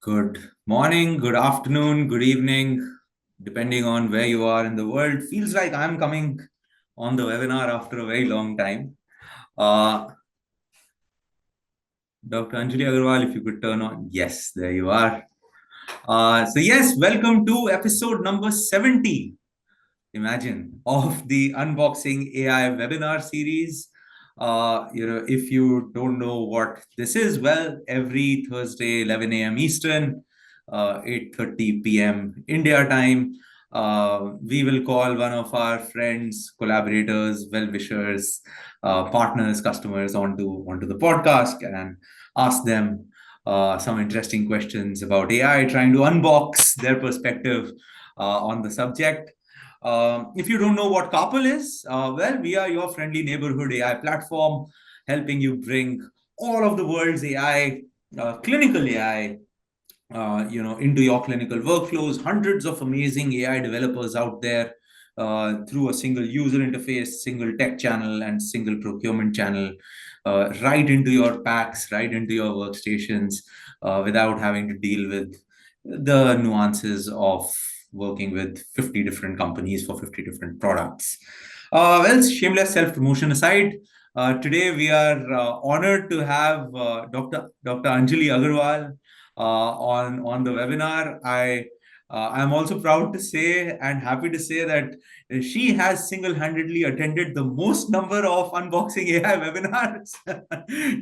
Good morning, good afternoon, good evening, depending on where you are in the world. Feels like I'm coming on the webinar after a very long time. Uh, Dr. Anjali Agrawal, if you could turn on. Yes, there you are. Yes, welcome to episode number 70. Imagine, of the unboxing AI webinar series. If you don't know what this is, well, every Thursday, 11 a.m. Eastern, 8:30 p.m. India time, we will call one of our friends, collaborators, well-wishers, partners, customers onto the podcast and ask them some interesting questions about AI, trying to unbox their perspective on the subject. If you don't know what Kapil is, well, we are your friendly neighborhood AI platform, helping you bring all of the world's AI, clinical AI, into your clinical workflows. Hundreds of amazing AI developers out there through a single user interface, single tech channel, and single procurement channel, right into your packs, right into your workstations, without having to deal with the nuances of working with 50 different companies for 50 different products. Well, shameless self promotion aside, today we are honored to have Dr. Anjali Agrawal on the webinar. I'm also proud to say and happy to say that she has single-handedly attended the most number of unboxing AI webinars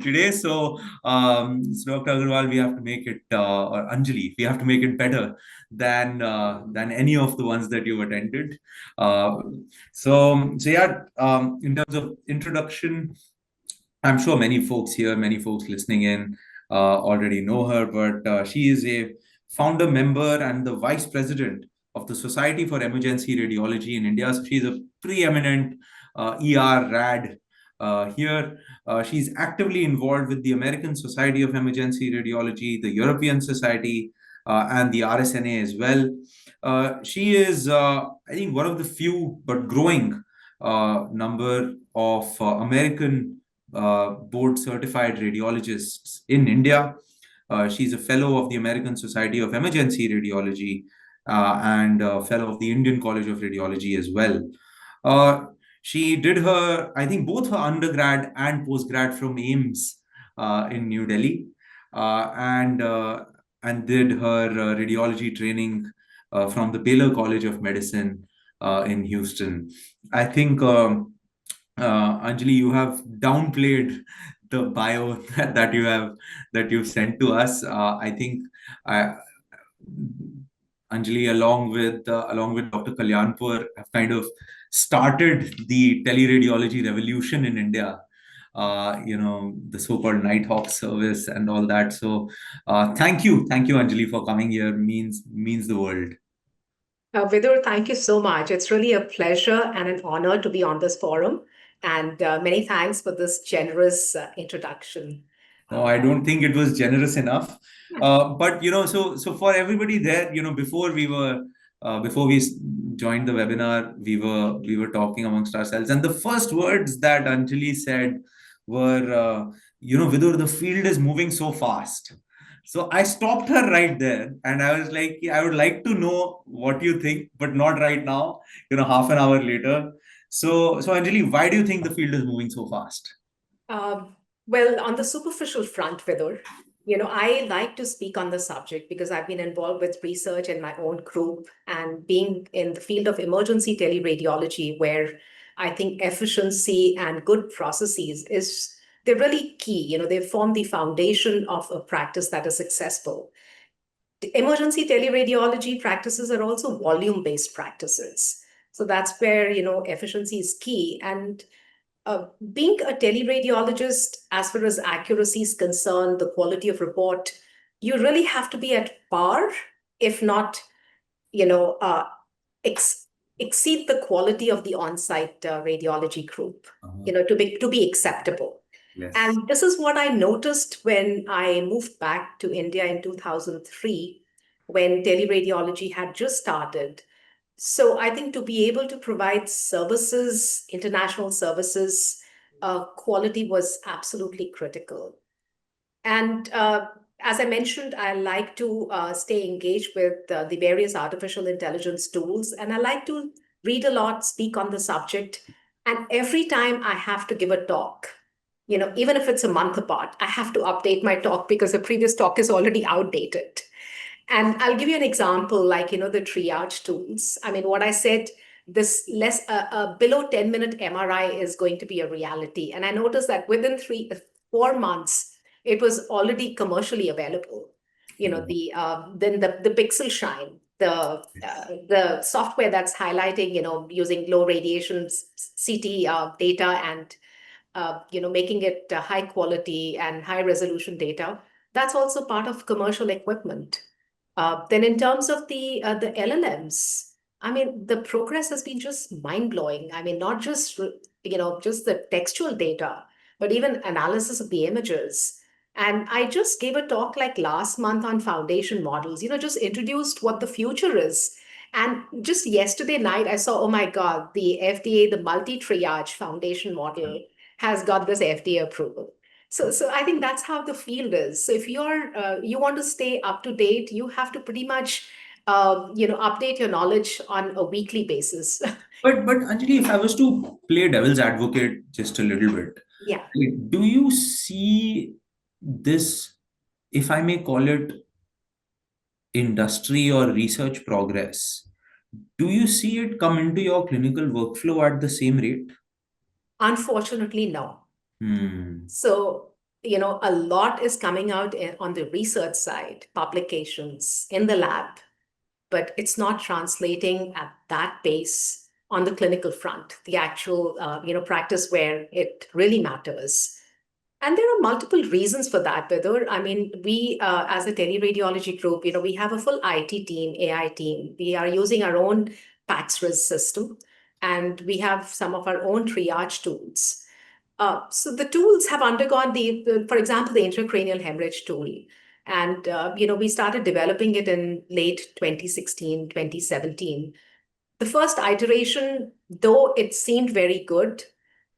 today. So Dr. Agarwal, we have to make it, or Anjali, we have to make it better than any of the ones that you've attended. Uh, in terms of introduction, I'm sure many folks here, many folks listening in already know her, but she is a founder member and the vice president of the Society for Emergency Radiology in India. So she's a preeminent ER rad here. She's actively involved with the American Society of Emergency Radiology, the European Society, and the RSNA as well. She is, I think, one of the few but growing number of American board certified radiologists in India. She's a fellow of the American Society of Emergency Radiology and a fellow of the Indian College of Radiology as well. Uh, she did her, I think, both her undergrad and postgrad from AIMS in New Delhi, and did her radiology training from the Baylor College of Medicine in Houston. I think. Anjali, you have downplayed the bio that you've sent to us. I think I, Anjali, along with Dr. Kalyanpur, have kind of started the teleradiology revolution in India. The so-called Nighthawk service and all that. So, thank you, Anjali, for coming here. Means the world. Vidur, thank you so much. It's really a pleasure and an honor to be on this forum. And many thanks for this generous introduction. No, Uh, I don't think it was generous enough. But so for everybody there, before joined the webinar, we were talking amongst ourselves, and the first words that Anjali said were, Vidur, the field is moving so fast. So I stopped her right there, and I was like, I would like to know what you think, but not right now. Half an hour later. So Anjali, why do you think the field is moving so fast? Um, well, on the superficial front, Vidur, I like to speak on the subject because I've been involved with research in my own group and being in the field of emergency teleradiology, where I think efficiency and good processes is they're really key. They form the foundation of a practice that is successful. The emergency teleradiology practices are also volume-based practices. So that's where, efficiency is key. And being a teleradiologist, as far as accuracy is concerned, the quality of report, you really have to be at par, if not, you know, uh, ex- exceed the quality of the on-site radiology group, Uh-huh. to be acceptable. Yes. And this is what I noticed when I moved back to India in 2003, when teleradiology had just started. So I think to be able to provide services, international services, quality was absolutely critical. And as I mentioned, I like to stay engaged with the various artificial intelligence tools, and I like to read a lot, speak on the subject. And every time I have to give a talk, even if it's a month apart, I have to update my talk because the previous talk is already outdated. And I'll give you an example, like, the triage tools. I mean, what I said, this less below 10-minute MRI is going to be a reality. And I noticed that within 4 months, it was already commercially available. Then the pixel shine, the software that's highlighting, using low radiation CT data and making it high quality and high resolution data. That's also part of commercial equipment. Then in terms of the LLMs, I mean, the progress has been just mind blowing. I mean, not just just the textual data, but even analysis of the images. And I just gave a talk like last month on foundation models. Just introduced what the future is. And just yesterday night, I saw, oh my God, the FDA, the multi-triage foundation model has got this FDA approval. So I think that's how the field is. So if you want to stay up to date, you have to pretty much update your knowledge on a weekly basis. But Anjali, if I was to play devil's advocate just a little bit, Yeah. like, do you see this, if I may call it, industry or research progress? Do you see it come into your clinical workflow at the same rate? Unfortunately, no. Hmm. So, a lot is coming out on the research side, publications in the lab, but it's not translating at that pace on the clinical front, the actual, practice where it really matters. And there are multiple reasons for that, Vidur. I mean, we, as a teleradiology group, we have a full IT team, AI team. We are using our own PACS-RIS system, and we have some of our own triage tools. So the tools have undergone for example, the intracranial hemorrhage tool. And, we started developing it in late 2016, 2017. The first iteration, though it seemed very good,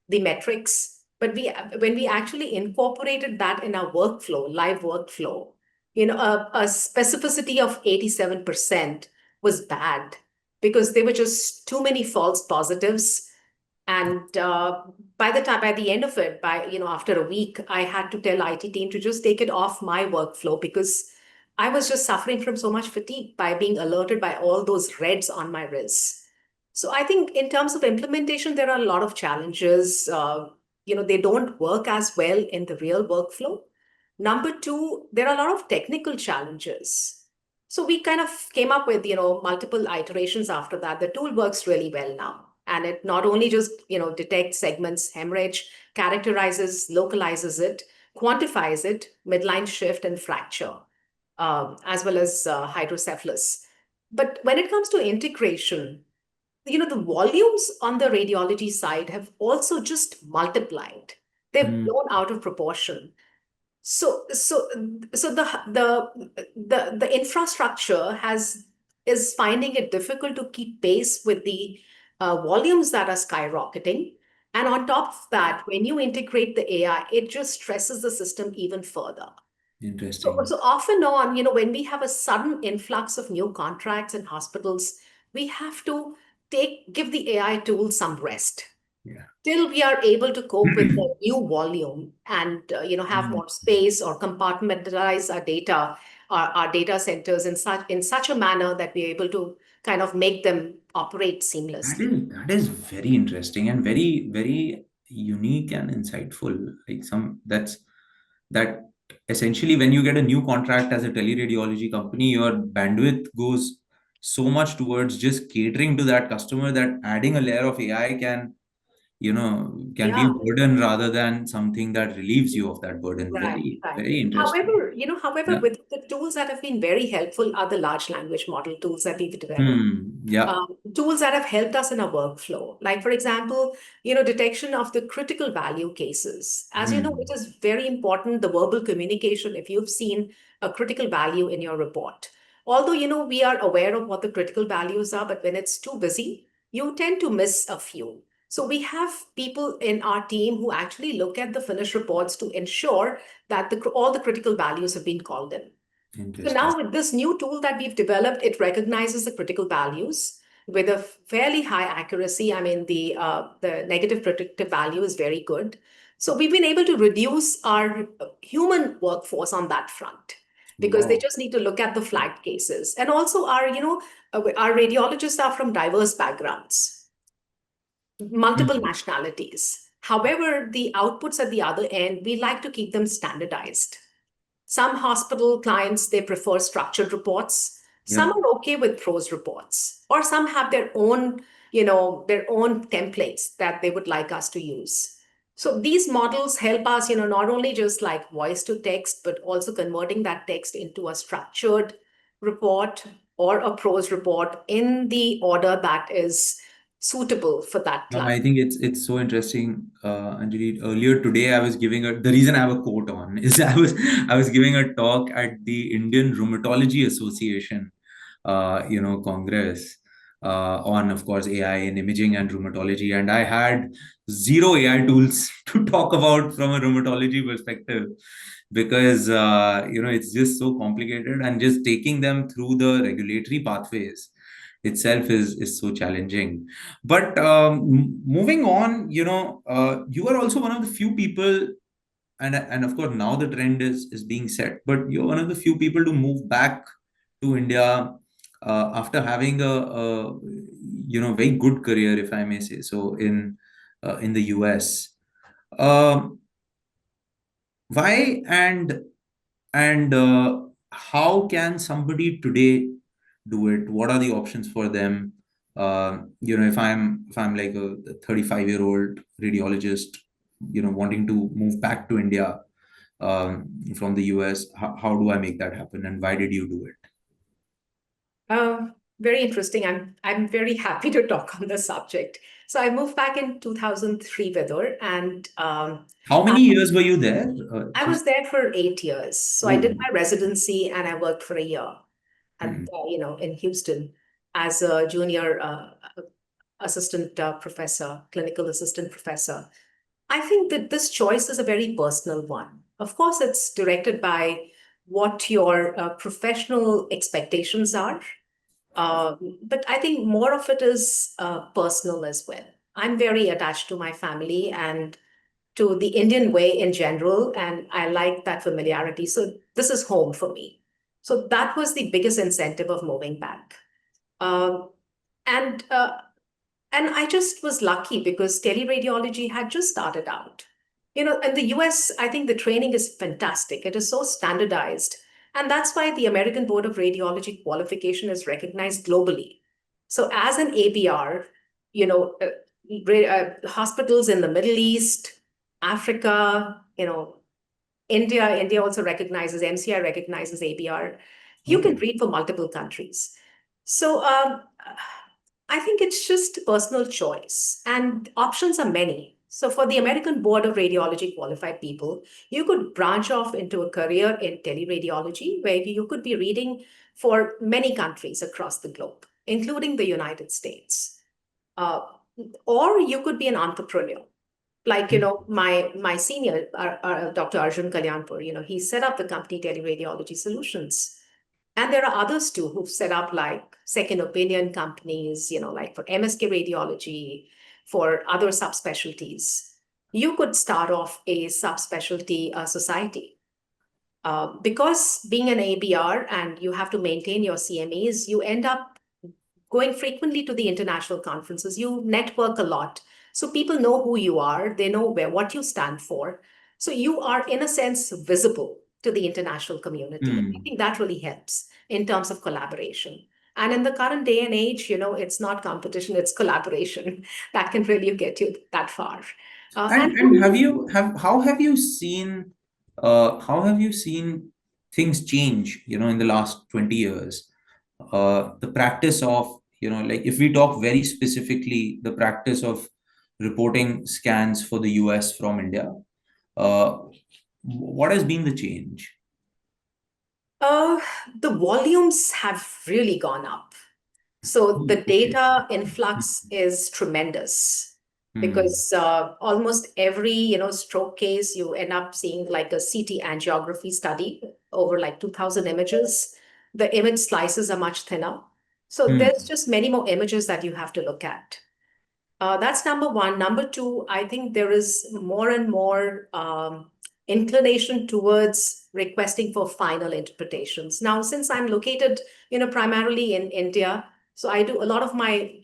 the metrics, but when we actually incorporated that in our workflow, live workflow, a specificity of 87% was bad because there were just too many false positives. And by the end of it, after a week, I had to tell IT team to just take it off my workflow because I was just suffering from so much fatigue by being alerted by all those reds on my wrists. So I think in terms of implementation, there are a lot of challenges. They don't work as well in the real workflow. Number two, there are a lot of technical challenges. So we kind of came up with, multiple iterations after that. The tool works really well now. And it not only just, detects segments, hemorrhage, characterizes, localizes it, quantifies it, midline shift and fracture, as well as hydrocephalus. But when it comes to integration, the volumes on the radiology side have also just multiplied. They've Hmm. blown out of proportion. So the infrastructure is finding it difficult to keep pace with the volumes that are skyrocketing. And on top of that, when you integrate the AI, it just stresses the system even further. So Interesting. off and on, when we have a sudden influx of new contracts in hospitals, we have to give the AI tool some rest Yeah. till we are able to cope with the new volume and have Hmm. more space or compartmentalize our data centers in such a manner that we're able to kind of make them operate seamlessly. That is very interesting and very, very unique and insightful. Like, that essentially, when you get a new contract as a teleradiology company, your bandwidth goes so much towards just catering to that customer that adding a layer of AI can be a Yeah. burden rather than something that relieves you of that burden. Right, Very, right. very interesting. However, Yeah. with the tools that have been very helpful are the large language model tools that we've developed. Yeah. Tools that have helped us in our workflow. Like, for example, detection of the critical value cases. As you know, it Hmm. is very important, the verbal communication, if you've seen a critical value in your report. Although, we are aware of what the critical values are, but when it's too busy, you tend to miss a few. So we have people in our team who actually look at the finished reports to ensure that all the critical values have been called in. So Interesting. now with this new tool that we've developed, it recognizes the critical values with a fairly high accuracy. I mean, the negative predictive value is very good. So we've been able to reduce our human workforce on that front because they Wow. just need to look at the flagged cases. And also our radiologists are from diverse backgrounds, multiple Hmm. nationalities. However, the outputs at the other end, we like to keep them standardized. Some hospital clients, they prefer structured reports. Some Yep. are okay with prose reports, or some have their own templates that they would like us to use. So these models help us, not only just like voice to text, but also converting that text into a structured report or a prose report in the order that is suitable for that No, client. I think it's so interesting, Anjali. Earlier today, I was giving the reason I have a quote on is I was giving a talk at the Indian Rheumatology Association, Congress, on, of course, AI in imaging and rheumatology, and I had zero AI tools to talk about from a rheumatology perspective because it's just so complicated, and just taking them through the regulatory pathways itself is so challenging. But moving on, you are also one of the few people, and of course now the trend is being set. But you're one of the few people to move back to India after having a very good career, if I may say so, in the US. Um, why and how can somebody today do it? What are the options for them? If I'm like a 35-year-old radiologist, wanting to move back to India from the US, how do I make that happen, and why did you do it? Very interesting. I'm very happy to talk on the subject. So I moved back in 2003, Vidur, and How I, many years were you there? I was there for 8 years. So I did Oh. my residency and I worked for a year at Hmm. in Houston as a junior assistant professor, clinical assistant professor. I think that this choice is a very personal one. Of course, it's directed by what your professional expectations are, but I think more of it is personal as well. I'm very attached to my family and to the Indian way in general, and I like that familiarity. So this is home for me. So that was the biggest incentive of moving back. Um, and and I just was lucky because teleradiology had just started out. In the US, I think the training is fantastic. It is so standardized. And that's why the American Board of Radiology qualification is recognized globally. So, as an ABR, you know, uh, hospitals in the Middle East, Africa, India also recognizes, MCI recognizes ABR. You can Oh. read for multiple countries. So I think it's just personal choice, and options are many. So for the American Board of Radiology qualified people, you could branch off into a career in teleradiology where you could be reading for many countries across the globe, including the United States. Uh, or you could be an entrepreneur like my senior Dr. Arjun Kalyanpur, he set up the company Teleradiology Solutions, and there are others too who've set up like second opinion companies, like for MSK radiology, for other subspecialties. You could start off a subspecialty society. Because being an ABR and you have to maintain your CMAs, you end up going frequently to the international conferences. You network a lot. So people know who you are, they know what you stand for. So you are, in a sense, visible to the international community. I Hmm. think that really helps in terms of collaboration. And in the current day and age, it's not competition, it's collaboration that can really get you that far. And And how have you seen things change, in the last 20 years? The practice of, like if we talk very specifically, the practice of reporting scans for the US from India, uh, what has been the change? uh, the volumes have really gone up. So the Oh, okay. data influx is tremendous. Hmm. because almost every stroke case you end up seeing like a CT angiography study over like 2000 images. The image slices are much thinner, so there's Hmm. just many more images that you have to look at. That's number one. Number two, I think there is more and more inclination towards requesting for final interpretations. Now, since I'm located, primarily in India, so I do a lot of my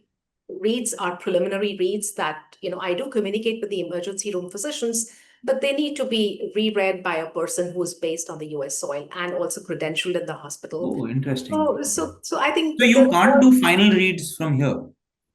reads are preliminary reads that, I do communicate with the emergency room physicians, but they need to be reread by a person who is based on the US soil and also credentialed in the hospital. Oh, interesting. So I think So you there's can't more. do final reads from here.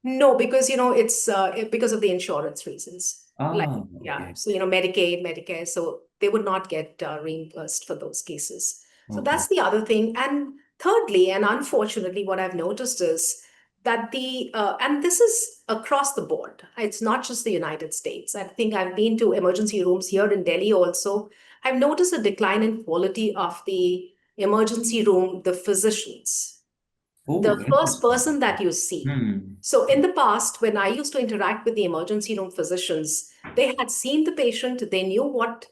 No, because it's because of the insurance reasons. Like, Ah, yeah, okay. so Medicaid, Medicare, so they would not get reimbursed for those cases. So Okay. that's the other thing. And thirdly, and unfortunately, what I've noticed is that the and this is across the board. It's not just the United States. I think I've been to emergency rooms here in Delhi also. I've noticed a decline in quality of the emergency room, the physicians, the Oh, first interesting. person that you see. Hmm. So in the past, when I used to interact with the emergency room physicians, they had seen the patient, they knew what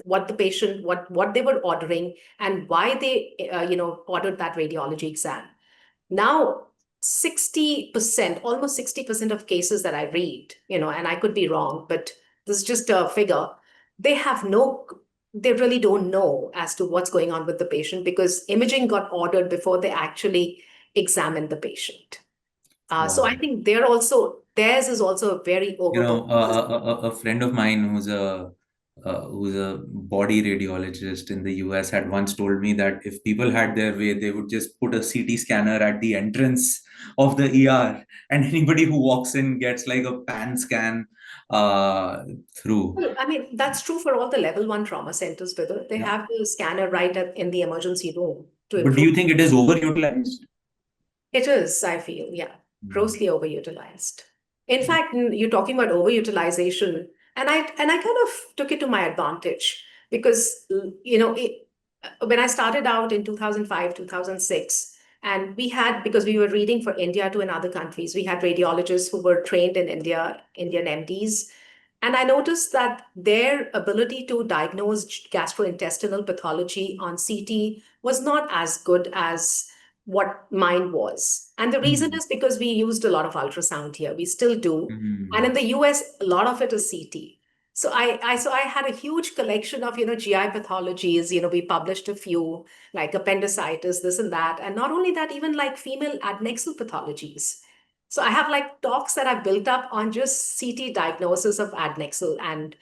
the patient, what they were ordering, and why they ordered that radiology exam. Now, 60%, almost 60% of cases that I read, and I could be wrong, but this is just a figure, they have no, they really don't know as to what's going on with the patient because imaging got ordered before they actually examined the patient. So I Wow. think theirs is also a very overlooked. A friend of mine who's a body radiologist in the US had once told me that if people had their way, they would just put a CT scanner at the entrance of the ER, and anybody who walks in gets like a pan scan uh, through. Well, I mean, that's true for all the level one trauma centers, Vidur. They Yeah. have the scanner in the emergency room to But do improve. you think it is overutilized? It is, I feel, yeah, Hmm. grossly overutilized. In fact, you're talking about overutilization, and I kind of took it to my advantage because when I started out in 2005, 2006, and we had, because we were reading for India to in other countries, we had radiologists who were trained in India, Indian MDs, and I noticed that their ability to diagnose gastrointestinal pathology on CT was not as good as what mine was. And the reason Hmm. is because we used a lot of ultrasound here. We still do. And in Hmm. the US, a lot of it is CT. So I had a huge collection of, GI pathologies. We published a few like appendicitis, this and that. And not only that, even like female adnexal pathologies. So I have like talks that I've built up on just CT diagnosis of adnexal and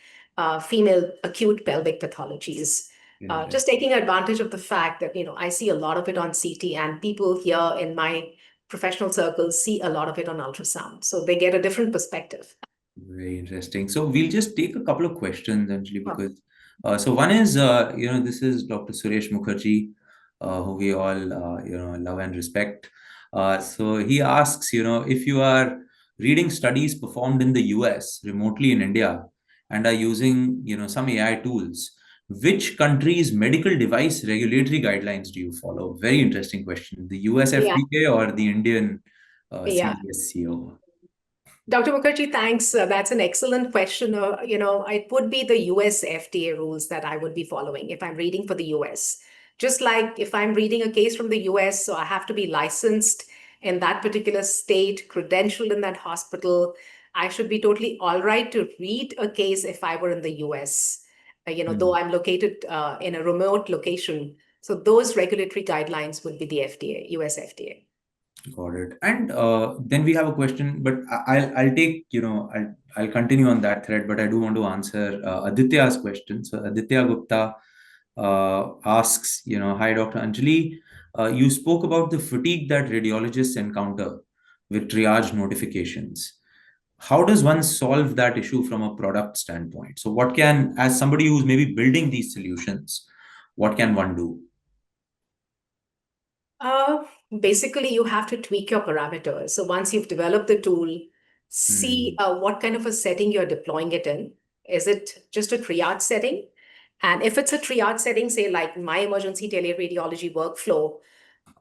female acute pelvic pathologies, just Interesting. taking advantage of the fact that I see a lot of it on CT, and people here in my professional circles see a lot of it on ultrasound, so they get a different perspective. Very interesting. So we'll just take a couple of questions, actually, Oh, because so one is, this is Dr. Suresh Mukherjee, who we all, love and respect. So he asks, if you are reading studies performed in the US remotely in India and are using, some AI tools, which country's medical device regulatory guidelines do you follow? Very interesting question. The US yeah, FDA or the Indian yeah. CDSCO? Dr. Mukherjee, thanks. That's an excellent question. It would be the US FDA rules that I would be following if I'm reading for the US. Just like if I'm reading a case from the US, so I have to be licensed in that particular state, credentialed in that hospital. I should be totally all right to read a case if I were in the US, though I'm located in a remote location. So those regulatory guidelines would be the FDA, US FDA. Got it. And then we have a question, but I'll take, I'll continue on that thread, but I do want to answer Aditya's question. So Aditya Gupta asks, hi, Dr. Anjali, you spoke about the fatigue that radiologists encounter with triage notifications. How does one solve that issue from a product standpoint? So what can, as somebody who's maybe building these solutions, what can one do? Uh, Basically, you have to tweak your parameters. So once you've developed the tool, see Hmm. what kind of a setting you're deploying it in. Is it just a triage setting? And if it's a triage setting, say like my emergency teleradiology workflow,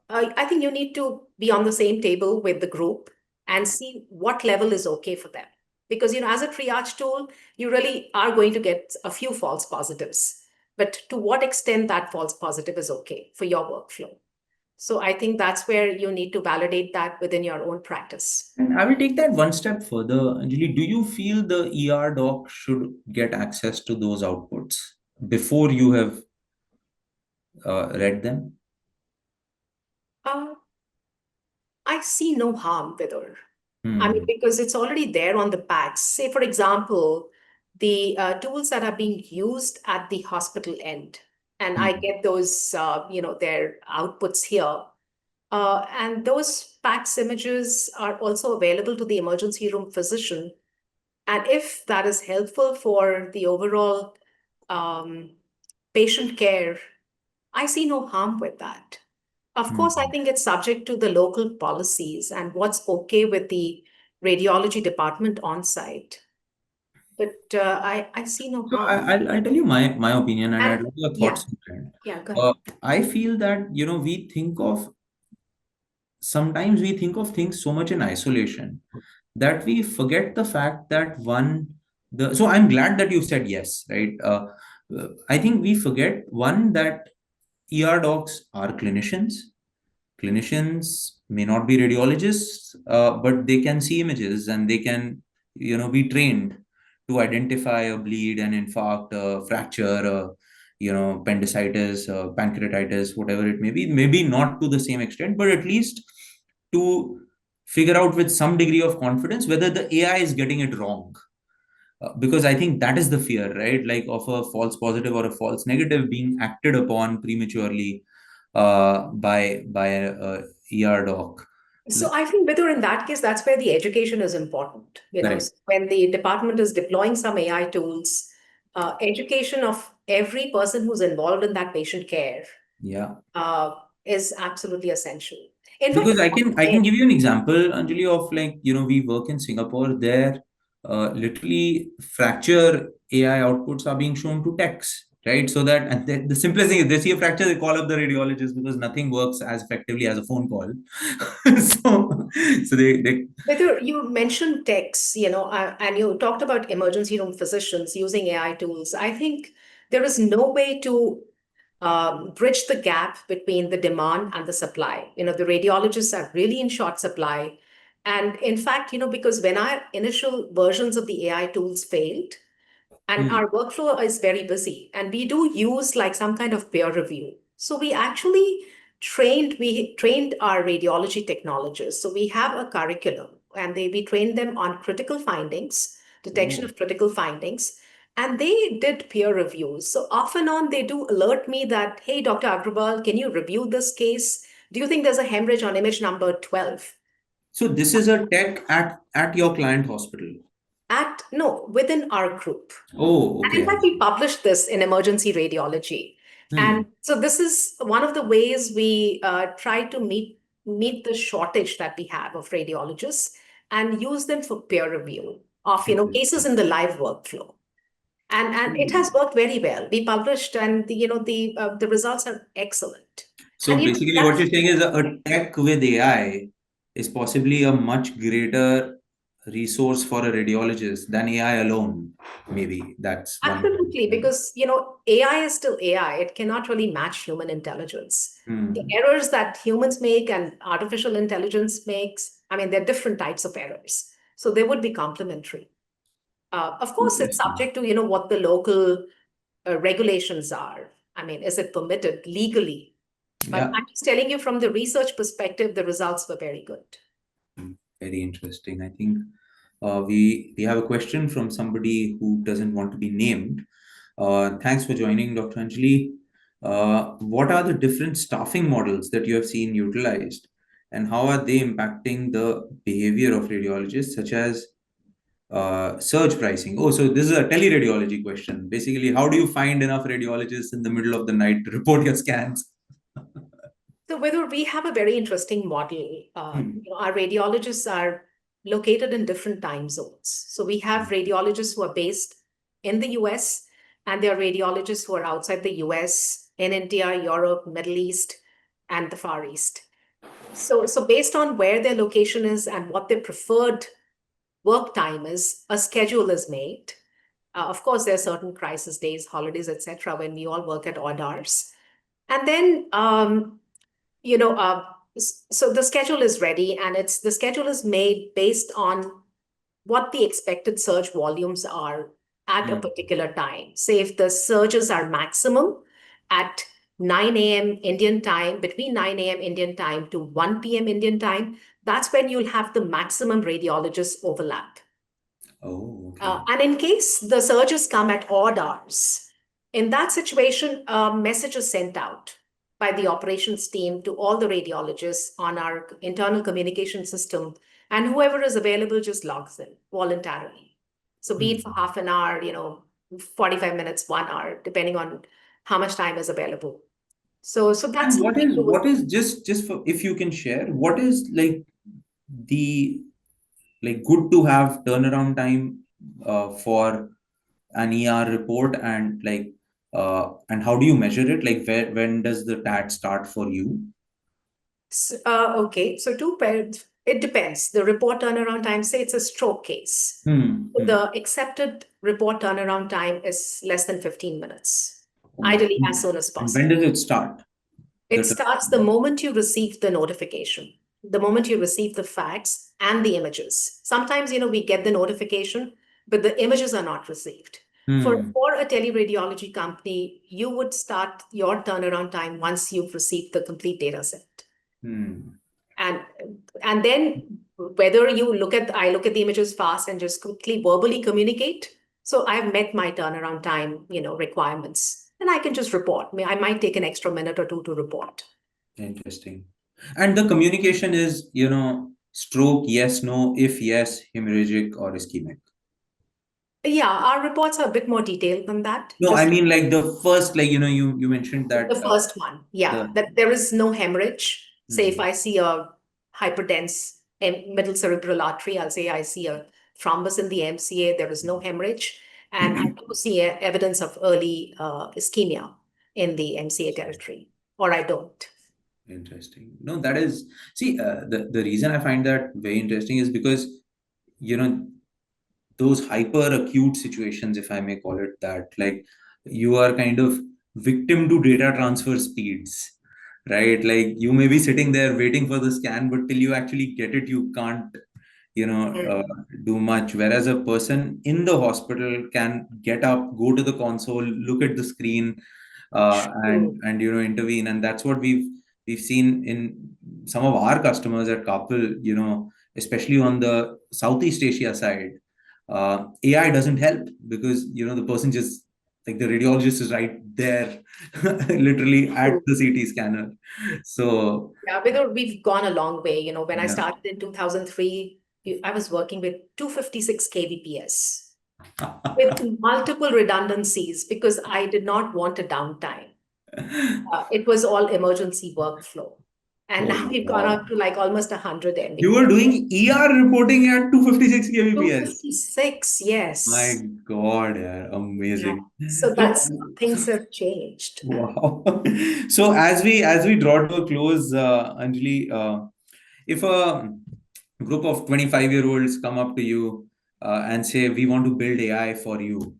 I think you need to be on the same table with the group and see what level is okay for them. Because, as a triage tool, you really are going to get a few false positives. But to what extent that false positive is okay for your workflow? So I think that's where you need to validate that within your own practice. And I will take that one step further. Anjali, do you feel the ER doc should get access to those outputs before you have read them? Uh, I see no harm, Vidur. I mean, Hmm. because it's already there on the packs. Say, for example, the tools that are being used at the hospital end, and I Hmm. get those, their outputs here. And those PACS images are also available to the emergency room physician. And if that is helpful for the overall um, patient care, I see no harm with that. Of course, I Hmm. think it's subject to the local policies and what's okay with the radiology department on site. But I see no So harm. I'll tell you my opinion, and I'd And love your yeah, thoughts on it. yeah, go ahead. I feel that we think of sometimes we think of things so much in isolation that we forget the fact that the so I'm glad that you said yes, right? I think we forget one that ER docs are clinicians. Clinicians may not be radiologists, but they can see images and they can, be trained to identify a bleed, an infarct, a fracture, appendicitis, pancreatitis, whatever it may be. Maybe not to the same extent, but at least to figure out with some degree of confidence whether the AI is getting it wrong. Because I think that is the fear, right? Like of a false positive or a false negative being acted upon prematurely by a ER doc. So I think, Vidur, in that case, that's where the education is important. Correct. When the department is deploying some AI tools, education of every person who's involved in that patient care Yeah. uh, is absolutely essential. In fact, Because I can give you an example, Anjali, of like, we work in Singapore. There, literally fracture AI outputs are being shown to techs, right? So that and the simplest thing is they see a fracture, they call up the radiologist because nothing works as effectively as a phone call. So Whether you mentioned techs, and you talked about emergency room physicians using AI tools, I think there is no way to bridge the gap between the demand and the supply. The radiologists are really in short supply. And in fact, because when our initial versions of the AI tools failed, and Hmm. our workflow is very busy, and we do use like some kind of peer review. So we actually we trained our radiology technologists. So we have a curriculum, and we trained them on critical findings, detection Oh. of critical findings, and they did peer reviews. So off and on, they do alert me that, hey, Dr. Agrawal, can you review this case? Do you think there's a hemorrhage on image number 12? So this is a tech at your client hospital. No, within our group. Oh, And in okay. fact, we published this in Emergency Radiology. Hmm. And so this is one of the ways we try to meet the shortage that we have of radiologists and use them for peer review of cases Interesting. in the live workflow. And it has worked very well. We published, and the results are excellent. And So basically, what you're saying is a tech with AI is possibly a much greater resource for a radiologist than AI alone. Maybe that's one way to absolutely, understand because AI is still AI. It cannot really match human intelligence. it. The Hmm. errors that humans make and artificial intelligence makes, I mean, they're different types of errors. So they would be complementary. Of course, it's Interesting. subject to what the local regulations are. I mean, is it permitted legally? But Yeah. I'm just telling you from the research perspective, the results were very good. Very interesting. I think we have a question from somebody who doesn't want to be named. Thanks for joining, Dr. Anjali. What are the different staffing models that you have seen utilized, and how are they impacting the behavior of radiologists, such as surge pricing? Oh, so this is a teleradiology question. Basically, how do you find enough radiologists in the middle of the night to report your scans? So whether we have a very interesting model, Hmm. our radiologists are located in different time zones. So we have radiologists who are based in the US, and there are radiologists who are outside the US, in India, Europe, Middle East, and the Far East. So based on where their location is and what their preferred work time is a schedule is made. Of course, there are certain crisis days, holidays, etc., when we all work at odd hours. And then, you know, so the schedule is ready, and the schedule is made based on what the expected surge volumes are at a Hmm. particular time. Say if the surges are maximum at 9 a.m. Indian time, between 9 a.m. Indian time to 1 p.m. Indian time, that's when you'll have the maximum radiologist overlap. Oh, okay. And in case the surges come at odd hours, in that situation, a message is sent out by the operations team to all the radiologists on our internal communication system, and whoever is available just logs in voluntarily. So be it for Hmm. half an hour, 45 minutes, 1 hour, depending on how much time is available. So that's And how we do what it. is just for, if you can share, what is like the like good to have turnaround time for an ER report, and how do you measure it? Like when does the TAT start for you? Okay, so two pairs, it depends. The report turnaround time, say it's a stroke case. Hmm. Hmm. The accepted report turnaround time is less than 15 minutes, Oh my. ideally as soon as And when possible. does it start? The It starts the moment you receive the notification, the moment you receive the facts and the images. Sometimes, we get the notification, but the images are not received. hmm. For a teleradiology company, you would start your turnaround time once you've received the complete data set. Hmm. and and then whether you look at the images fast and just quickly verbally communicate, so I've met my turnaround time requirements, and I can just report. I might take an extra minute or two to report. Interesting. And the communication is, stroke, yes, no, if yes, hemorrhagic or ischemic. Yeah, our reports are a bit more detailed than that. No, I Just mean like the first, like, you mentioned that the first one, yeah, the that there is no hemorrhage. Say if hmm. I see a hyperdense middle cerebral artery, I'll say I see a thrombus in the MCA, there is no hemorrhage. And I do see evidence of early ischemia in the MCA territory, or I don't. Interesting. No, that is, see, the reason I find that very interesting is because, you know, those hyper acute situations, if I may call it that, like you are kind of victim to data transfer speeds, right? Like you may be sitting there waiting for the scan, but till you actually get it, you can't, you know, uh, Mm. do much. Whereas a person in the hospital can get up, go to the console, look at the screen, True. and intervene. And that's what we've seen in some of our customers at Kapil, especially on the Southeast Asia side. AI doesn't help because the person just, like, the radiologist is right there, literally at True. the CT scanner. So Yeah, we've gone a long way. When I yeah. started in 2003, I was working with 256 kbps with multiple redundancies because I did not want a downtime. It was all emergency workflow. And Oh now we've gone wow. up to like almost 100 You were Mbps. doing ER reporting at 256 kbps. 256, My yes. God, yeah, Yeah. amazing. So So that's things have changed. wow. So as we draw to a close, Anjali, if a group of 25-year-olds come up to you and say, we want to build AI for you,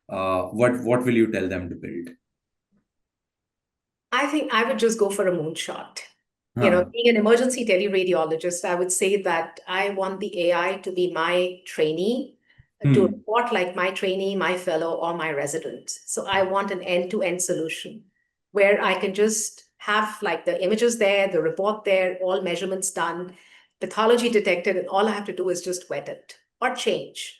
what will you tell them to build? I think I would just go for a moonshot. Huh. Being an emergency teleradiologist, I would say that I want the AI to be my trainee, to Hmm. report like my trainee, my fellow, or my resident. So I want an end-to-end solution where I can just have like the images there, the report there, all measurements done, pathology detected, and all I have to do is just wet it or change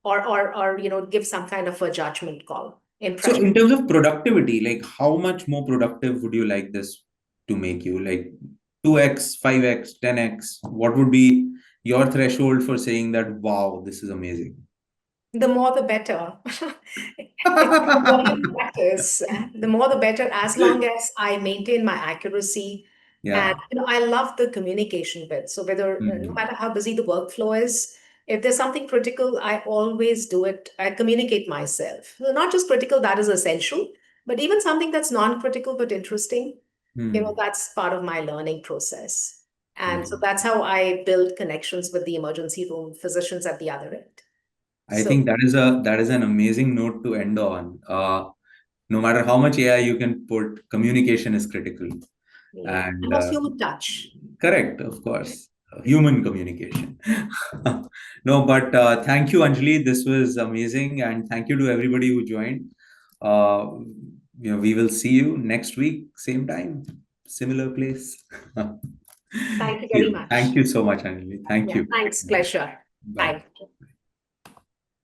or give some kind of a judgment call, So impression. in terms of productivity, like how much more productive would you like this to make you? Like 2x, 5x, 10x? What would be your threshold for saying that, wow, this is amazing? The more the better. The volume matters. The more the better, as long as I maintain my accuracy. And Yeah. I love the communication bit. So whether no Mhm. matter how busy the workflow is, if there's something critical, I always do it. I communicate myself. So not just critical, that is essential, but even something that's non-critical but interesting, Hmm. that's part of my learning process. And so that's how I build connections with the emergency room physicians at the other end. I So think that is an amazing note to end on. No matter how much AI you can put, communication is critical. yeah, And and also human touch. correct, of course, human communication. No, but thank you, Anjali. This was amazing, and thank you to everybody who joined. Uh, we will see you next week, same time, similar place. Thank Thank you very you. much. Thank you so much, Anjali. Thank Yeah, you. thanks, pleasure. Bye. Bye.